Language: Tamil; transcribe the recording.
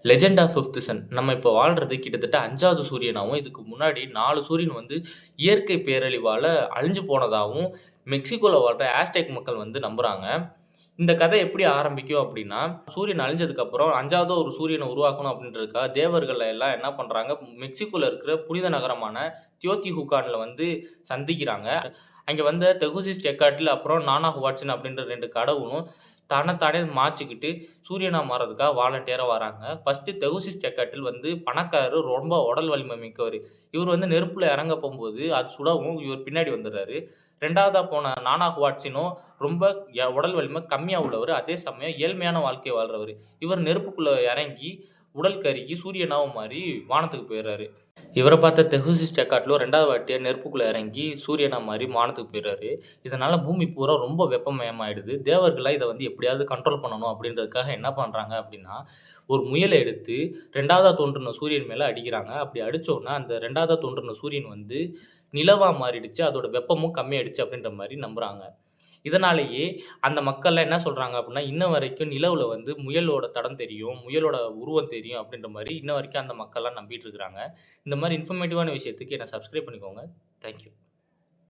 Legend of fifth Sun. நம்ம இப்போ வாழ்றது கிட்டத்தட்ட 5வது சூரியனாவும், இதுக்கு முன்னாடி 4 சூரியன் வந்து இயற்கை பேரழிவால அழிஞ்சு போனதாவும், மெக்சிகோல வாழ்ற ஆஸ்டெக் மக்கள் வந்து நம்புறாங்க. இந்த கதை எப்படி ஆரம்பிக்கும் அப்படின்னா, சூரியன் அழிஞ்சதுக்கப்புறம் 5வது ஒரு சூரியன உருவாக்கணும் அப்படின்றதுக்காக தேவர்கள் எல்லாம் என்ன பண்றாங்க, மெக்சிகோல இருக்கிற புனித நகரமான தியோத்திஹுகான்ல வந்து சந்திக்கிறாங்க. அங்க வந்த தெகுசிஸ் டெக்காட்ல் அப்புறம் நானாஹுவாட்சின் அப்படின்ற 2 கடவுளும் தன்னைத்தானே மாச்சிக்கிட்டு சூரியனா மாறதுக்காக வாலண்டியரா வராங்க. ஃபர்ஸ்ட்டு தெகுசிஸ் டெக்காட்டில் வந்து பணக்காரரு, ரொம்ப உடல் வலிமை மிக்கவரு. இவரு வந்து நெருப்புல இறங்க போம்போது, அது சுடவும் இவர் பின்னாடி வந்துர்றாரு. 2வதா போன நானாஹுவாட்சினும் ரொம்ப உடல் வலிமை கம்மியா உள்ளவரு. அதே சமயம் ஏழ்மையான வாழ்க்கை வாழ்றவரு. இவர் நெருப்புக்குள்ள இறங்கி, உடல் கருகி சூரியனாவும் மாறி வானத்துக்கு போயிர்றாரு. இவர பார்த்த தெஹூசிஸ் டெக்காட்லோ 2வது வாட்டியா நெருப்புக்குள்ள இறங்கி சூரியனா மாறி வானத்துக்கு போயிறாரு. இதனால பூமி பூரா ரொம்ப வெப்பமயமாயிடுது. தேவர்கள்லாம் இத வந்து எப்படியாவது கண்ட்ரோல் பண்ணணும் அப்படின்றதுக்காக என்ன பண்றாங்க அப்படின்னா, ஒரு முயல எடுத்து 2வதா தோன்றுன சூரியன் மேல அடிக்கிறாங்க. அப்படி அடிச்சோன அந்த 2வதா தோன்றுன சூரியன் வந்து நிலவா மாறிடுச்சு. அதோட வெப்பமும் கம்மியாயிடுச்சு அப்படின்ற மாரி நம்புறாங்க. இதனாலேயே அந்த மக்கள்லாம் என்ன சொல்றாங்க அப்டின்னா, இன்ன வரைக்கும் நிலவுல வந்து முயலோட தடம் தெரியும், முயலோட உருவம் தெரியும் அப்டின்ற மாரி இன்ன வரைக்கும் அந்த மக்கள்லாம் நம்பிட்டு இருக்கிறாங்க. இந்த மாரி இன்ஃபர்மேட்டிவான விஷயத்துக்கு என்ன சப்ஸ்கிரைப் பண்ணிக்கோங்க. Thank you.